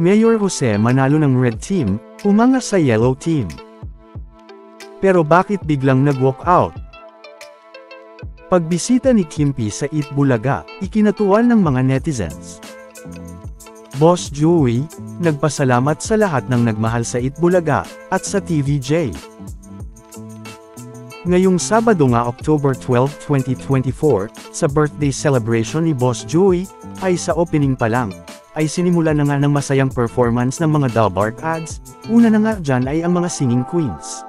Mayor Jose manalo ng Red Team, umanga sa Yellow Team. Pero bakit biglang nag-walk out? Pagbisita ni Kim P sa Eat Bulaga, ikinatuwa ng mga netizens. Boss Joey, nagpasalamat sa lahat ng nagmahal sa Eat Bulaga, at sa TVJ. Ngayong Sabado nga October 12, 2024, sa birthday celebration ni Boss Joey, ay sa opening pa lang, ay sinimula na nga ng masayang performance ng mga Dalbark ads, una na nga dyan ay ang mga singing queens.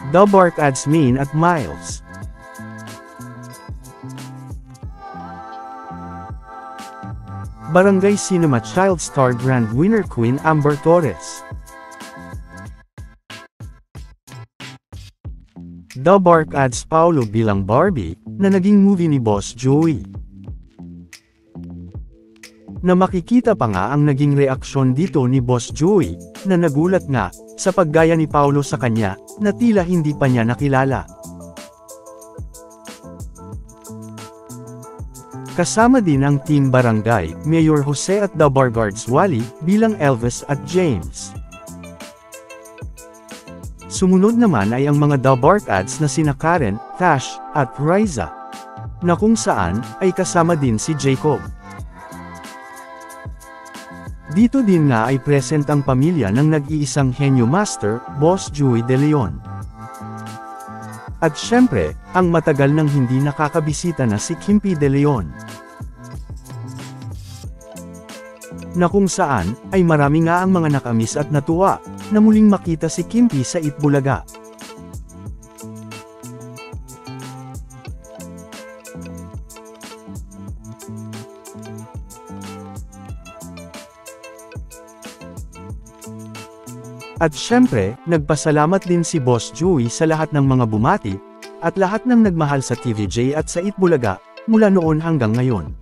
Dalbark ads Main at Miles. Barangay Cinema Child Star Grand Winner Queen Amber Torres. Dalbark ads Paulo bilang Barbie, na naging movie ni Boss Joey. Na makikita pa nga ang naging reaksyon dito ni Boss Joey, na nagulat nga, sa paggaya ni Paulo sa kanya, na tila hindi pa niya nakilala. Kasama din ang Team Barangay, Mayor Jose at Dalbark Guards Wally, bilang Elvis at James. Sumunod naman ay ang mga Dalbark ads na sina Karen, Tash, at Riza, na kung saan, ay kasama din si Jacob. Dito din nga ay present ang pamilya ng nag-iisang henyo master, Boss Joey De Leon. At syempre, ang matagal nang hindi nakakabisita na si Kim P. De Leon. Na kung saan, ay marami nga ang mga nakamiss at natuwa, na muling makita si Kim P. sa Eat Bulaga. At syempre, nagpasalamat din si Boss Joey sa lahat ng mga bumati, at lahat ng nagmahal sa TVJ at sa Eat Bulaga, mula noon hanggang ngayon.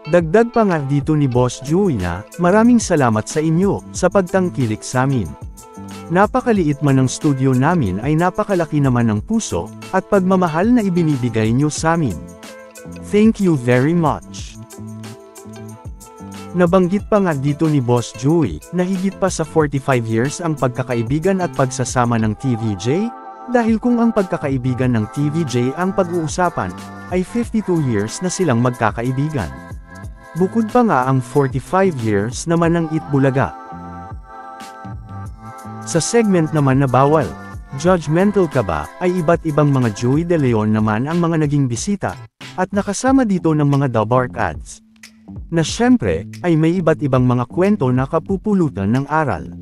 Dagdag pa nga dito ni Boss Joey na, maraming salamat sa inyo, sa pagtangkilik sa amin. Napakaliit man ng studio namin ay napakalaki naman ng puso, at pagmamahal na ibinibigay nyo sa amin. Thank you very much. Nabanggit pa nga dito ni Boss Joey, na higit pa sa 45 years ang pagkakaibigan at pagsasama ng TVJ, dahil kung ang pagkakaibigan ng TVJ ang pag-uusapan, ay 52 years na silang magkakaibigan. Bukod pa nga ang 45 years naman ng Eat Bulaga. Sa segment naman na bawal, judgmental ka ba, ay iba't ibang mga Joey De Leon naman ang mga naging bisita, at nakasama dito ng mga Dalbark ads. Na syempre, ay may iba't ibang mga kwento na kapupulutan ng aral.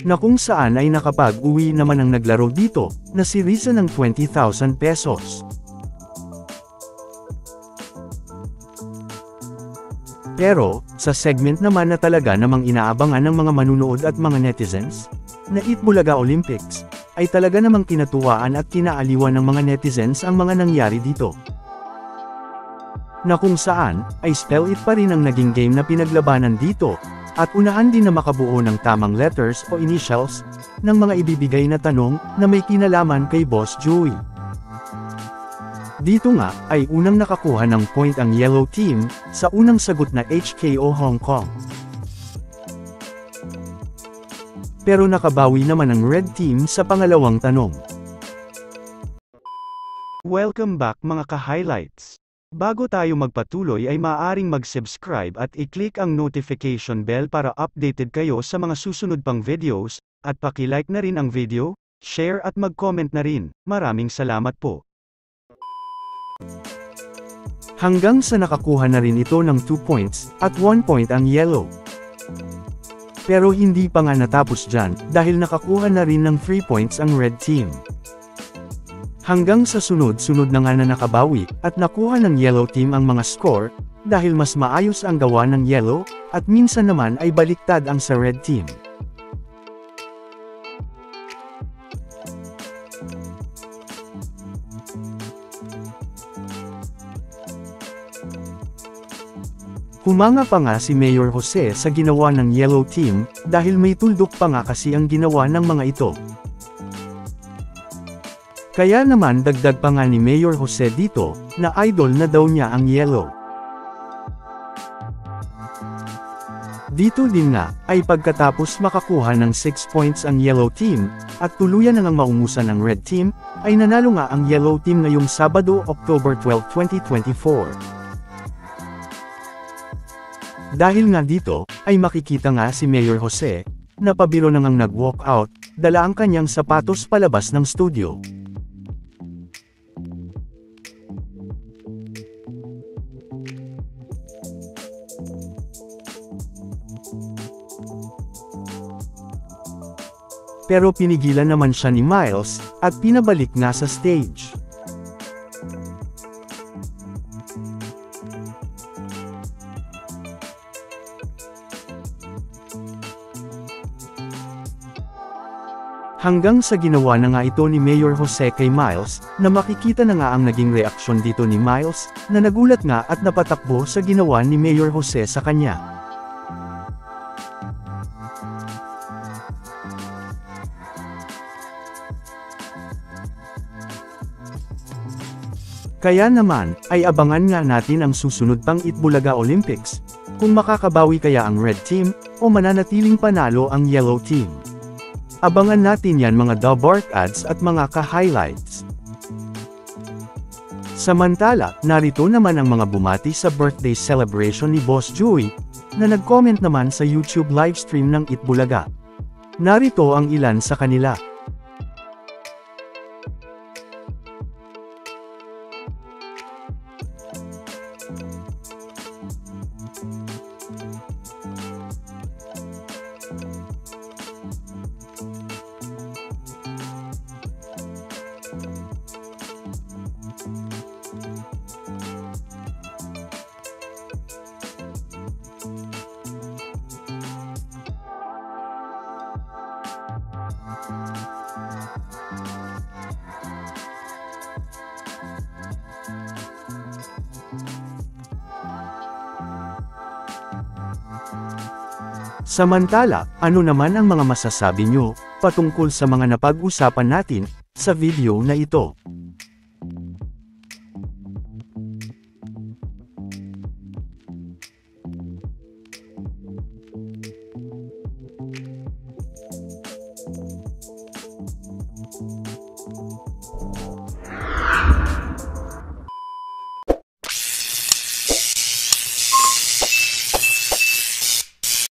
Na kung saan ay nakapag-uwi naman ang naglaro dito, na si Riza ng 20,000 pesos. Pero, sa segment naman na talaga namang inaabangan ng mga manunood at mga netizens, na Eat Bulaga Olympics, ay talaga namang kinatuwaan at kinaaliwan ng mga netizens ang mga nangyari dito. Na kung saan, ay spell it pa rin ang naging game na pinaglabanan dito, at unahan din na makabuo ng tamang letters o initials, ng mga ibibigay na tanong, na may kinalaman kay Boss Joey. Dito nga, ay unang nakakuha ng point ang Yellow Team, sa unang sagot na HKO Hong Kong. Pero nakabawi naman ang Red Team sa pangalawang tanong. Welcome back mga ka-highlights! Bago tayo magpatuloy ay maaaring mag-subscribe at i-click ang notification bell para updated kayo sa mga susunod pang videos, at paki-like na rin ang video, share at mag-comment na rin. Maraming salamat po. Hanggang sa nakakuha na rin ito ng 2 points, at 1 point ang Yellow. Pero hindi pa nga natapos dyan, dahil nakakuha na rin ng 3 points ang Red Team. Hanggang sa sunod-sunod na nga na nakabawi, at nakuha ng Yellow Team ang mga score, dahil mas maayos ang gawa ng Yellow, at minsan naman ay baliktad ang sa Red Team. Humanga pa nga si Mayor Jose sa ginawa ng Yellow Team, dahil may tuldok pa nga kasi ang ginawa ng mga ito. Kaya naman dagdag pa nga ni Mayor Jose dito, na idol na daw niya ang yellow. Dito din nga, ay pagkatapos makakuha ng 6 points ang yellow team, at tuluyan na ngang maungusan ng red team, ay nanalo nga ang yellow team ngayong Sabado, October 12, 2024. Dahil nga dito, ay makikita nga si Mayor Jose, na pabiro na ngang nag-walk out, dala ang kanyang sapatos palabas ng studio. Pero pinigilan naman siya ni Miles, at pinabalik nga sa stage. Hanggang sa ginawa na nga ito ni Mayor Jose kay Miles, na makikita na nga ang naging reaksyon dito ni Miles, na nagulat nga at napatakbo sa ginawa ni Mayor Jose sa kanya. Kaya naman, ay abangan nga natin ang susunod pang Itbulaga Olympics, kung makakabawi kaya ang red team, o mananatiling panalo ang yellow team. Abangan natin yan mga Dabark ads at mga ka-highlights. Samantala, narito naman ang mga bumati sa birthday celebration ni Boss Joey, na nag-comment naman sa YouTube livestream ng Itbulaga. Narito ang ilan sa kanila. Samantala, ano naman ang mga masasabi nyo patungkol sa mga napag-usapan natin sa video na ito?